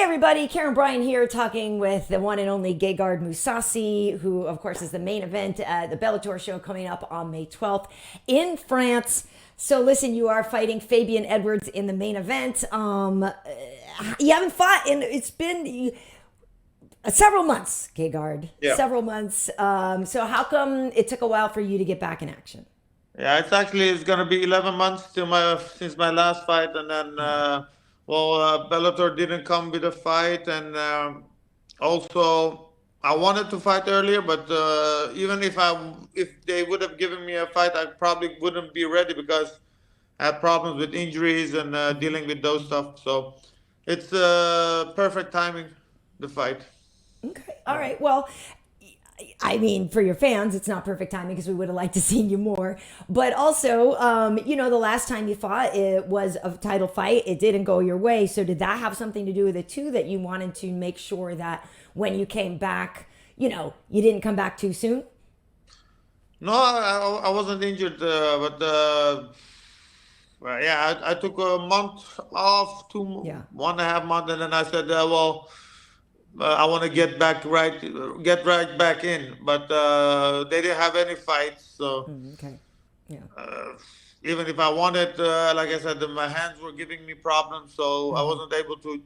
everybody, Karyn Bryant here talking with the one and only Gegard Mousasi, who of course is the main event at the Bellator show coming up on May 12th in France. So listen, you are fighting Fabian Edwards in the main event. You haven't fought and it's been several months, Gegard. Yeah. Several months. So how come it took a while for you to get back in action? Yeah, it's gonna be 11 months since my last fight, and then Bellator didn't come with a fight, and also I wanted to fight earlier, but even if they would have given me a fight, I probably wouldn't be ready because I had problems with injuries and dealing with those stuff. So it's perfect timing, the fight. Okay. All right. Well, I mean, for your fans, it's not perfect timing because we would have liked to see you more. But also, the last time you fought, it was a title fight. It didn't go your way. So did that have something to do with it too, that you wanted to make sure that when you came back, you didn't come back too soon? No, I wasn't injured, I took a month off, 1.5 months, and then I said, I want to get right back in, but they didn't have any fights. So okay, yeah. Even if I wanted, like I said, my hands were giving me problems, so I wasn't able to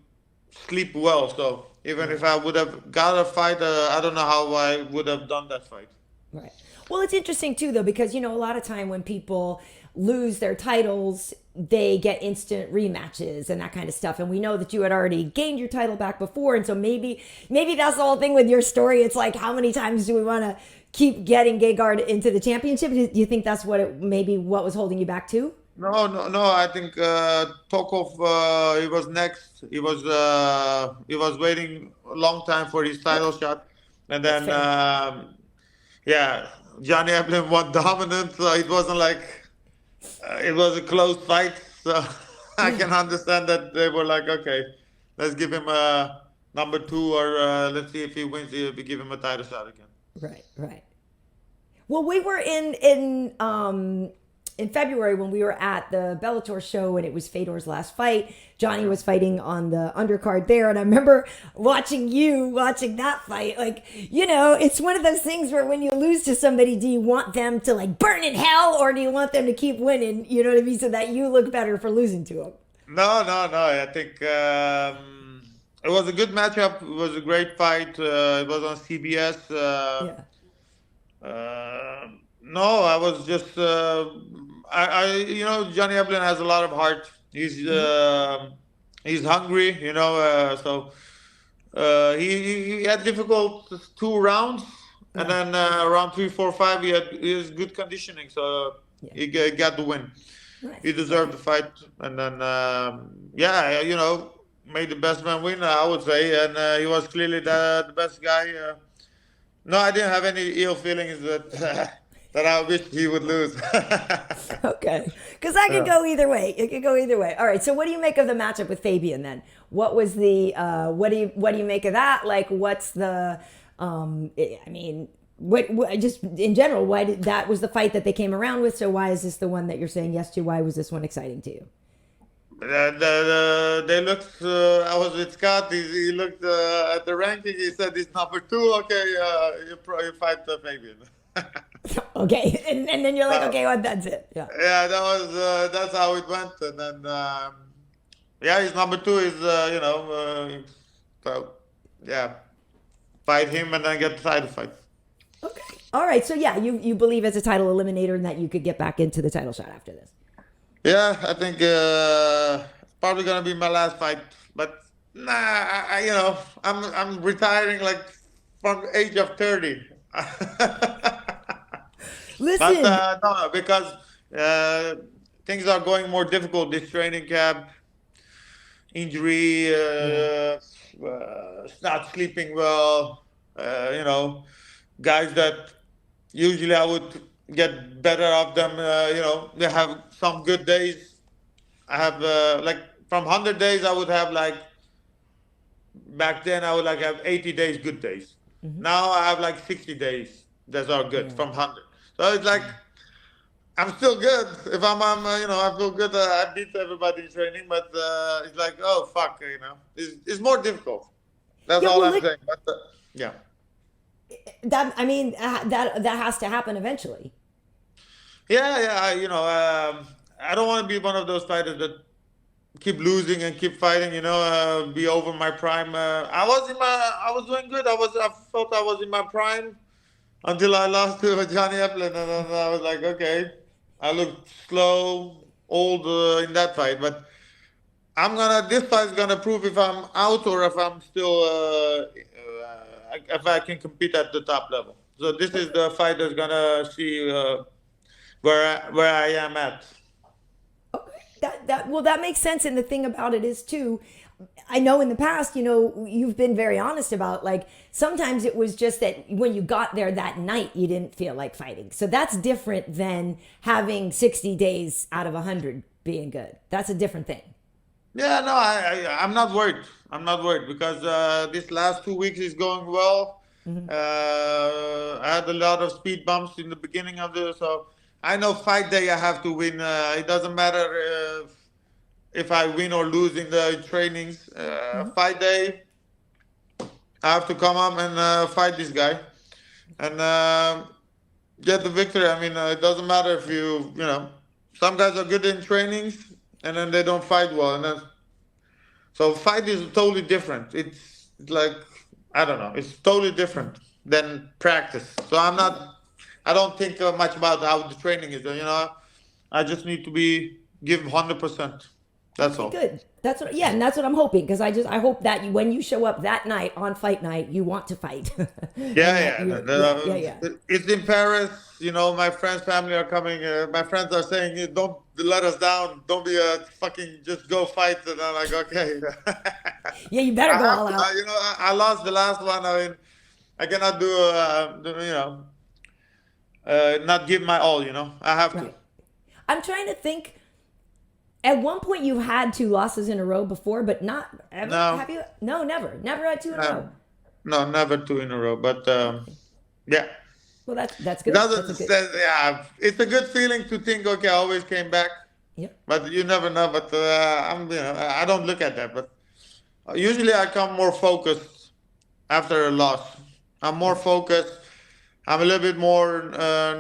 sleep well. So even if I would have got a fight, I don't know how I would have done that fight. Right. Well, it's interesting too, though, because a lot of time when people lose their titles, they get instant rematches and that kind of stuff. And we know that you had already gained your title back before, and so maybe that's the whole thing with your story. It's like, how many times do we want to keep getting Gegard into the championship? Do you think that's what was holding you back too? No. I think Tokov, he was next. He was waiting a long time for his title shot, and then Johnny Eblen won dominant. So it wasn't like. It was a close fight, so I can understand that they were like, okay, let's give him a number 2, or let's see if he wins, we give him a title shot again. Right. Well, we were in February when we were at the Bellator show, and it was Fedor's last fight. Johnny was fighting on the undercard there, and I remember watching that fight. Like, it's one of those things where when you lose to somebody, do you want them to like burn in hell, or do you want them to keep winning? You know what I mean? So that you look better for losing to them. No. I think it was a good matchup. It was a great fight. It was on CBS. No, I was just Johnny Eblen has a lot of heart. He's hungry, so he had difficult 2 rounds, and then around 3, 4, 5 he has good conditioning, so he got the win. Nice. He deserved the fight, and then made the best man win, I would say, and he was clearly the best guy. No, I didn't have any ill feelings that I wish he would lose. Okay, because that could go either way. It could go either way. All right. So, what do you make of the matchup with Fabian then? What was the? What do you make of that? Like, what's the? What just in general? Why that was the fight that they came around with? So, why is this the one that you're saying yes to? Why was this one exciting to you? They looked. I was with Scott. He looked at the ranking. He said he's number 2. Okay, you fight Fabian. Okay, and then you're like, okay, well, that's it. Yeah, that's how it went, and then his number 2 is fight him and then get the title fight. Okay, all right. So you believe as a title eliminator and that you could get back into the title shot after this. Yeah, I think it's probably gonna be my last fight, but I'm retiring like from the age of 30. Listen, but no, because things are going more difficult. This training camp, injury, not sleeping well. Guys that usually I would get better of them. They have some good days. I have from 100 days, I would have back then I would have 80 days good days. Mm-hmm. Now I have 60 days that are good from 100. So it's I'm still good. If I feel good. I beat everybody in training, but it's like, oh fuck, it's more difficult. That's Yeah, all well, I'm look, saying. But yeah, that has to happen eventually. yeah. I don't want to be one of those fighters that keep losing and keep fighting. Be over my prime. I was doing good. I felt I was in my prime until I lost to Johnny Epplin, and then I was like, okay, I looked slow, old in that fight, but this fight is gonna prove if I'm out or if I'm still, if I can compete at the top level. So this is Okay. the fight that's gonna see where I am at. Okay. That makes sense. And the thing about it is too, I know in the past, you've been very honest about like sometimes it was just that when you got there that night you didn't feel like fighting. So that's different than having 60 days out of 100 being good. That's a different thing. Yeah, no, I'm not worried. I'm not worried because this last 2 weeks is going well. I had a lot of speed bumps in the beginning of so I know fight day I have to win. It doesn't matter if I win or lose in the trainings. Fight day, I have to come up and fight this guy and get the victory. I mean, it doesn't matter if some guys are good in trainings and then they don't fight well, and then so fight is totally different. It's like I don't know. It's totally different than practice. So I don't think much about how the training is. I just need to give 100%. That's Okay, all. good. That's what, yeah, and that's what I'm hoping because I hope that when you show up that night on fight night, you want to fight, and Yeah, that yeah. yeah. It's in Paris. My friends' family are coming. My friends are saying, "Don't let us down. Don't be a fucking just go fight." And I'm like, okay. Yeah, you better I go have all to. out. I lost the last one. I mean, I cannot do. Not give my all. I have to. Right. I'm trying to think. At one point, you had 2 losses in a row before, but not ever. No, Have you? No, never. Never had two in a row. no, never two in a row. But Okay. yeah, Well, that's it good. That's a doesn't. good. Yeah, it's a good feeling to think. Okay, I always came back. Yep. But you never know. But I don't look at that. But usually I come more focused after a loss. I'm more Right. focused. I'm a little bit more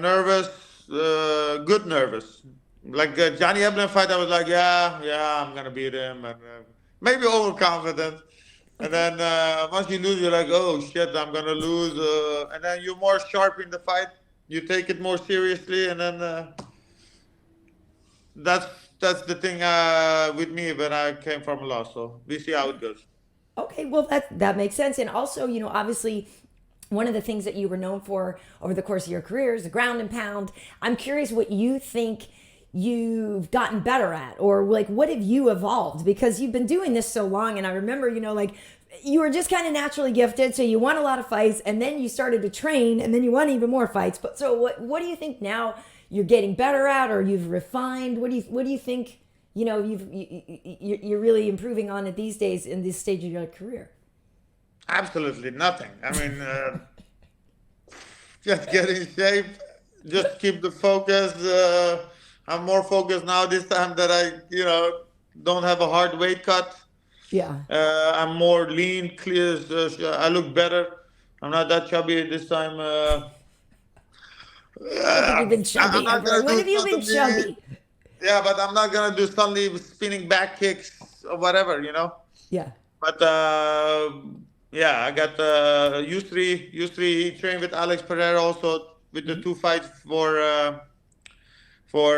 nervous, good nervous. Like Johnny Eblen fight, I was like, yeah, I'm gonna beat him, and maybe overconfident. And Okay. then once you lose, you're like, oh shit, I'm gonna lose. And then you're more sharp in the fight. You take it more seriously, and then that's that's the thing with me when I came from a loss. So we see how it goes. Okay. Well, that makes sense. And also, obviously, one of the things that you were known for over the course of your career is the ground and pound. I'm curious what you think you've gotten better at, or like what have you evolved because you've been doing this so long. And I remember, like you were just kind of naturally gifted, so you won a lot of fights, and then you started to train, and then you won even more fights. But so what do you think now you're getting better at, or you've refined? What do you think? You're really improving on it these days in this stage of your career. Absolutely nothing. I mean, just get in shape, just keep the focus. I'm more focused now this time that I, don't have a hard weight cut. Yeah. I'm more lean, clear. I look better. I'm not that chubby this time. I don't think you've been I'm chubby not ever. gonna When do have you been suddenly. chubby? Yeah, but I'm not gonna do suddenly spinning back kicks or whatever. Yeah. But yeah, I got U3. U3 he trained with Alex Pereira also with the two fights for for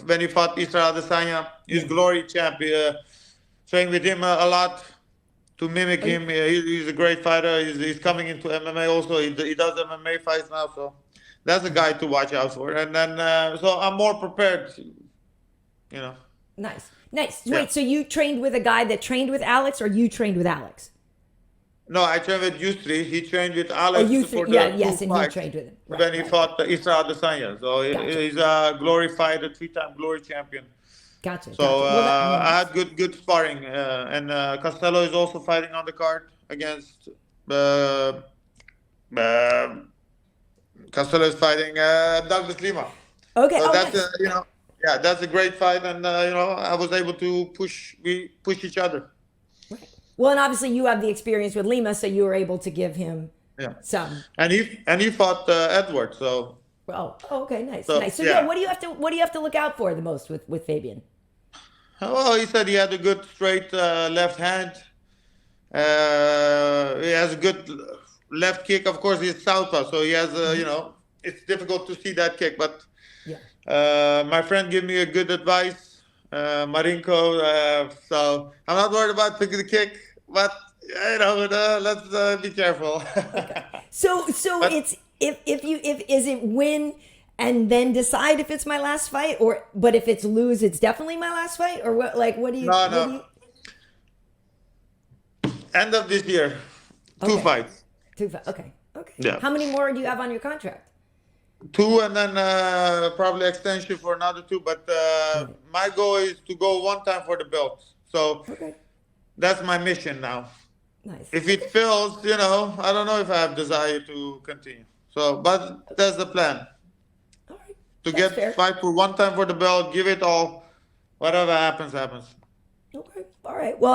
when he fought Israel Adesanya. He's Yeah. glory champ. Trained with him a lot to mimic Oh, him. He's a great fighter. He's coming into MMA also. He does MMA fights now, so that's a guy to watch out for. And then so I'm more prepared. You know. nice. Nice. Yeah. Wait, so you trained with a guy that trained with Alex, or you trained with Alex? No, I trained with U3. He trained with Oh, Alex you three. for Yeah, the two yes, and he fights trained with him. Right, when he right. fought Israel Adesanya. So Gotcha. he's a glory fighter, three-time glory champion. Gotcha. So Gotcha. Well, yeah, I nice. had good sparring, and Costello is also fighting on the card against. Uh, Costello is fighting Douglas Lima. Okay. So Oh, that's nice. yeah, that's a great fight, and I was able to push each other. Right. Well, and obviously you have the experience with Lima, so you were able to give him Yeah, some. and he fought Edward. Oh, okay, nice, So nice. So yeah, yeah. what do you have to look out for the most with Fabian? Well, he said he had a good straight left hand. He has a good left kick. Of course, he's southpaw, so he has it's difficult to see that kick. But Yeah. my friend gave me a good advice, Marinko. So I'm not worried about picking the kick, but let's be careful. Okay. So But it's if is it win and then decide if it's my last fight, or but if it's lose, it's definitely my last fight, or what? Like no, what do no. you? End of this year, two Okay. fights. Okay. Okay. Yeah. How many more do you have on your contract? Two, and then probably extension for another two. But Right. my goal is to go one time for the belt. So Okay. that's my mission now. Nice. If it fails, I don't know if I have desire to continue. So, but that's the plan. All right. To That's get fair. fight for one time for the belt, give it all. Whatever happens, happens. Okay. All right. Well,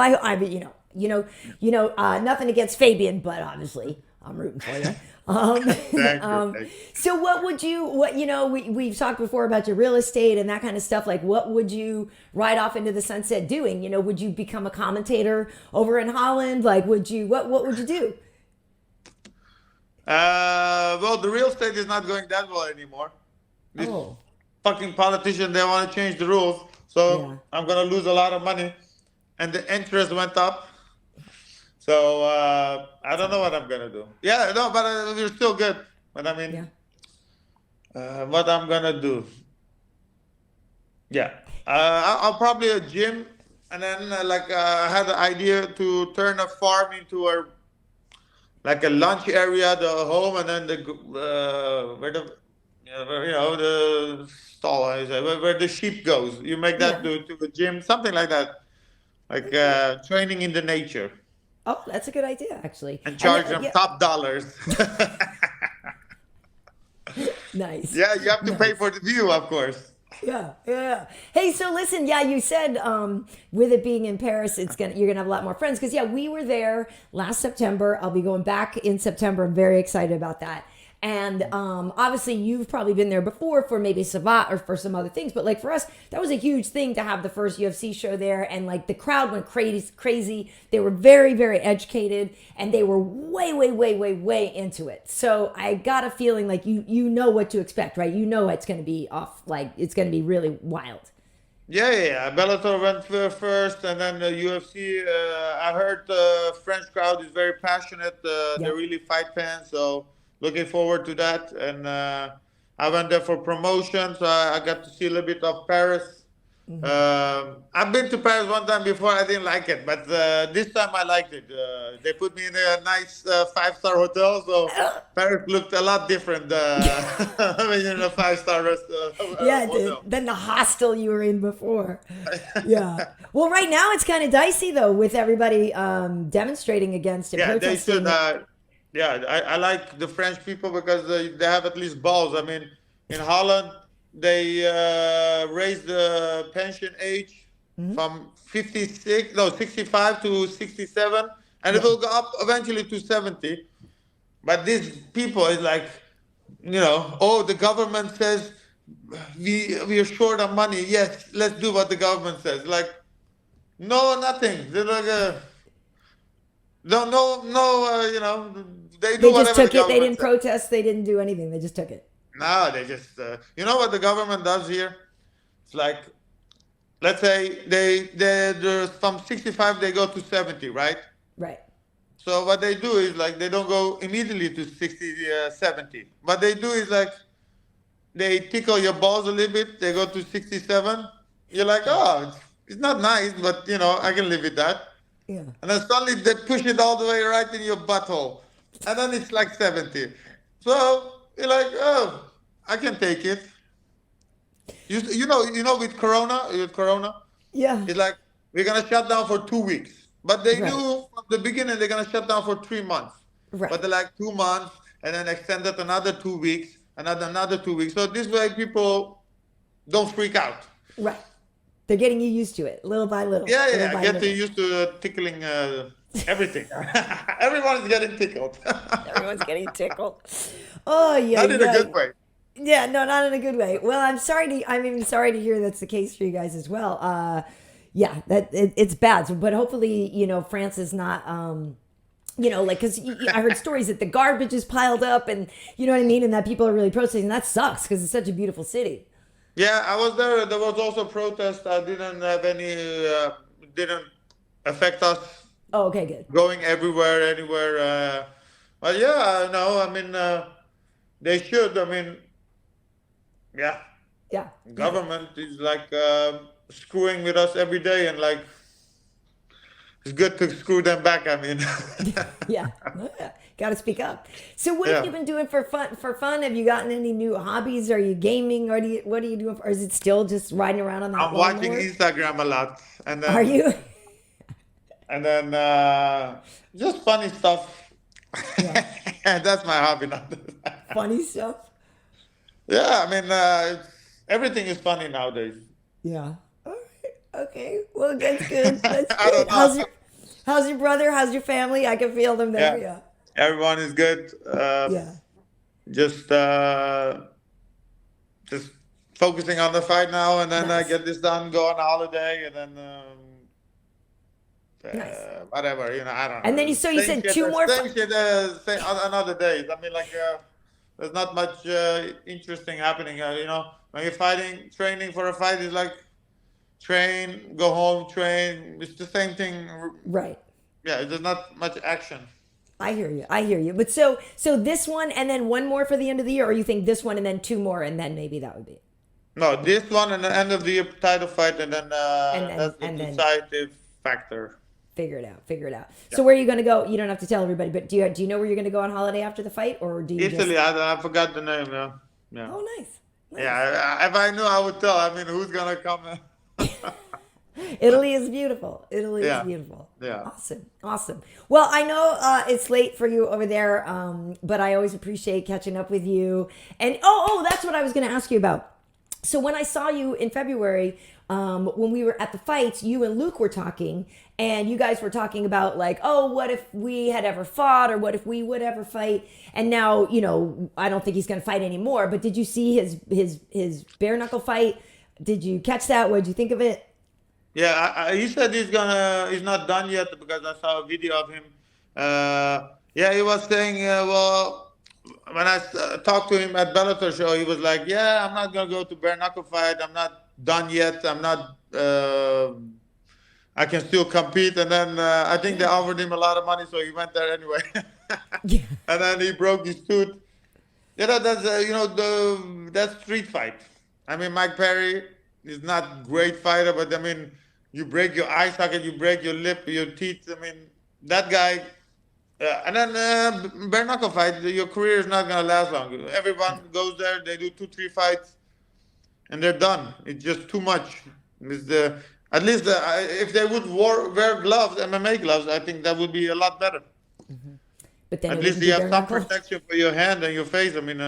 nothing against Fabian, but obviously I'm rooting for you. Um, Thank you. Thank you. so we've talked before about your real estate and that kind of stuff. Like, what would you ride off into the sunset doing? Would you become a commentator over in Holland? Like, what would you do? Well, the real estate is not going that well anymore. These Oh, fucking politicians, they want to change the rules. yeah. So I'm going to lose a lot of money. And the interest went up. So I don't know what I'm going to do. Yeah, no, but we're still good. But I mean, Yeah. what I'm going to do. Yeah. I'll probably a gym. And then I had the idea to turn a farm into a lunch area, the home, and then where the the stall, where the sheep goes. You make that Yeah. to a gym, something like that, like training in the nature, Oh, that's a good idea, actually. and And charge them yeah, top dollars. nice. Yeah, you have to pay Nice. for the view, of course. Yeah, yeah. Hey, so listen, yeah, you said with it being in Paris, you're gonna have a lot more friends because yeah, we were there last September. I'll be going back in September. I'm very excited about that. And obviously, you've probably been there before for maybe Savat or for some other things, but like for us, that was a huge thing to have the first UFC show there, and like the crowd went crazy, crazy. They were very, very educated, and they were way, way, way, way, way into it. So I got a feeling like you know what to expect, right? You know it's going to be off, like it's going to be really wild. Yeah. Bellator went first, and then the UFC. I heard the French crowd is very passionate. They're Yep. really fight fans, so looking forward to that. And I went there for promotion, so I got to see a little bit of Paris. I've been to Paris one time before. I didn't like it, but this time I liked it. They put me in a nice five-star hotel, so Paris looked a lot different when you're in a five-star Yeah, hotel. than the hostel you were in before. Yeah. Well, right now it's kind of dicey though, with everybody demonstrating against it, Yeah, they protesting should. it. Yeah, I like the French people because they have at least balls. I mean, in Holland, they raised the pension age from 56, no, 65 to 67, and it Yeah. will go up eventually to 70. But these people is like, oh, the government says we are short on money. Yes, let's do what the government says. Like, no, nothing. They're like, no, no, no. They do They just whatever the took it. They government didn't says. protest. They didn't do anything. They just took it. No, they just. You know what the government does here? It's like, let's say they're from 65 they go to 70, right? Right. So what they do is like they don't go immediately to 60, 70. What they do is like they tickle your balls a little bit. They go to 67. You're like, oh, it's not nice, but I can live with that. Yeah. And then suddenly they push it all the way right in your butthole. And then it's like 70. So you're like, oh, I can take it. With Corona, Yeah. it's like we're gonna shut down for 2 weeks. But they Right. knew from the beginning they're gonna shut down for 3 months. Right. But they're like 2 months and then extended another 2 weeks, another 2 weeks. So this way people don't freak out. Right. They're getting you used to it, little by little. Yeah, little yeah. by Get little. used to tickling everything. Everyone is getting tickled. Everyone's getting tickled. Oh yeah, Not in a yeah. good way. Yeah, no, not in a good way. Well, I'm even sorry to hear that's the case for you guys as well. Yeah, it's bad. So, but hopefully, France is not, like, because I heard stories that the garbage is piled up, and you know what I mean, and that people are really protesting. That sucks because it's such a beautiful city. Yeah, I was there. There was also protest. I didn't have any. Didn't affect us Oh, okay, good. going everywhere, anywhere. But yeah, no. I mean, they should. I mean, yeah. Yeah, nice. Government is like screwing with us every day, and like it's good to screw them back. I mean, Yeah, yeah. Got to speak up. So, what have yeah. you been doing for fun? For fun, have you gotten any new hobbies? Are you gaming, or what are you doing? Or is it still just riding around on that I'm watching lawnmower? Instagram a lot, and Are then you? and then just funny stuff. Yeah, That's my hobby now. funny stuff. Yeah, I mean, everything is funny nowadays. Yeah. All right. Okay. Well, that's good. That's I good. don't know. How's your brother? How's your family? I can feel them there. Yeah, Yeah. everyone is good. Yeah. Just just focusing on the fight now, and then Nice. get this done, go on holiday, and then Nice. whatever, I don't And then know. you said Same shit, two more. same shit, same, on other days. I mean, like, there's not much interesting happening. When you're fighting, training for a fight is like train, go home, train. It's the same thing. Right. Yeah, there's not much action. I hear you. I hear you. But so this one and then one more for the end of the year, or you think this one and then two more and then maybe that would be it? No, this one and the end of the year title fight, and then that's the and then decisive factor. figure it out. Figure it out. Yeah. So where are you going to go? You don't have to tell everybody, but do you know where you're going to go on holiday after the fight, or do you Italy, just? I forgot the name. Yeah, yeah. Oh, nice. Nice. Yeah. If I knew, I would tell. I mean, who's gonna come? Italy is beautiful. Italy Yeah. is beautiful. Yeah. Awesome. Awesome. Well, I know it's late for you over there, but I always appreciate catching up with you. And that's what I was going to ask you about. So when I saw you in February, when we were at the fights, you and Luke were talking, and you guys were talking about like, oh, what if we had ever fought, or what if we would ever fight? And now, I don't think he's going to fight anymore. But did you see his bare knuckle fight? Did you catch that? What did you think of it? Yeah, he said he's not done yet because I saw a video of him. Yeah, he was saying, well, when I talked to him at Bellator show, he was like, yeah, I'm not gonna go to bare knuckle fight. I'm not done yet. I'm not. I can still compete. And then I think they offered him a lot of money, so he went there anyway. Yeah. And then he broke his tooth. That's that's street fight. I mean, Mike Perry is not great fighter, but I mean, you break your eye socket, you break your lip, your teeth. I mean, that guy. And then bare knuckle fight, your career is not gonna last long. Everyone goes there, they do 2-3 fights, and they're done. It's just too much. At least if they would wear gloves, MMA gloves, I think that would be a lot better. But then At it least wouldn't you be have bare some knuckle. protection for your hand and your face. I mean,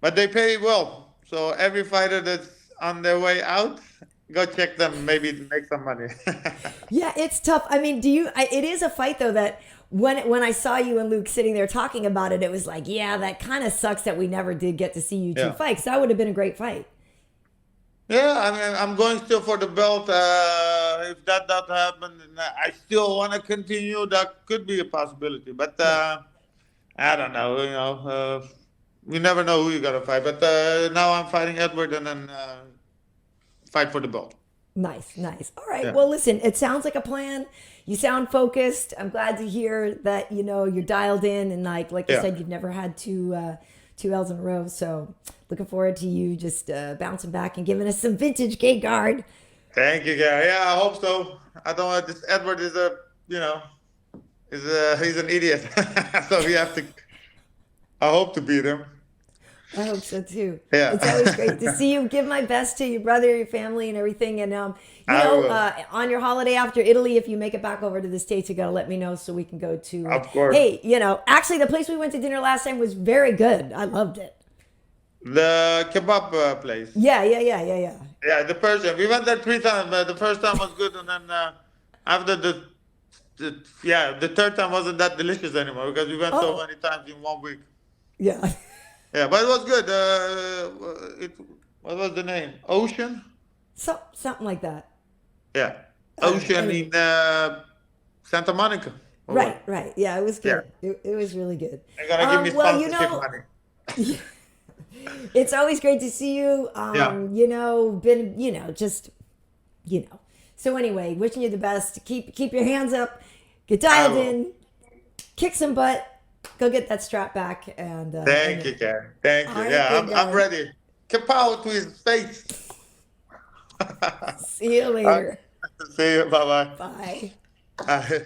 but they pay well. So every fighter that's on their way out, go check them. Maybe make some money. Yeah, it's tough. I mean, it is a fight though that when I saw you and Luke sitting there talking about it, it was like, yeah, that kind of sucks that we never did get to see you two Yeah. fight. 'Cause that would have been a great fight. Yeah, I mean, I'm going still for the belt. If that doesn't happen, I still want to continue. That could be a possibility, but I don't know. We never know who you're gonna fight. But now I'm fighting Edward, and then fight for the belt. Nice, nice. All right. Yeah. Well, listen, it sounds like a plan. You sound focused. I'm glad to hear that you're dialed in, and like you Yeah. said, you've never had two L's in a row. So looking forward to you just bouncing back and giving us some vintage Gegard. Thank you, Gary. Yeah, I hope so. I don't want this. Edward is he's an idiot. So we have to. I hope to beat him. I hope so too. Yeah. It's always great to see you. Give my best to your brother, your family, and everything. And I will. on your holiday after Italy, if you make it back over to the States, you gotta let me know so we can go to. Of course. Hey, actually, the place we went to dinner last time was very good. I loved it. The kebab place. Yeah. Yeah, the Persian. We went there 3 times. But the first time was good, and then after the third time wasn't that delicious anymore because we went so Oh, many times in 1 week. yeah. Yeah, but it was good. What was the name? Ocean. Something like that. Yeah, I don't know. Ocean Anyway. in Santa Monica. Or what? Right. Yeah, it was Yeah, good. It was really good. they're gonna give me Well, sponsorship money. it's always great to see you. Yeah, Been, just, you know. So anyway, wishing you the best. Keep your hands up. Get I dialed will. in. Kick some butt. Go get that strap back. Thank And you, Karyn. Thank all you. right, Yeah, big I'm guy. ready. Kapow to his face. See you Uh, later. See you. Bye Bye. bye.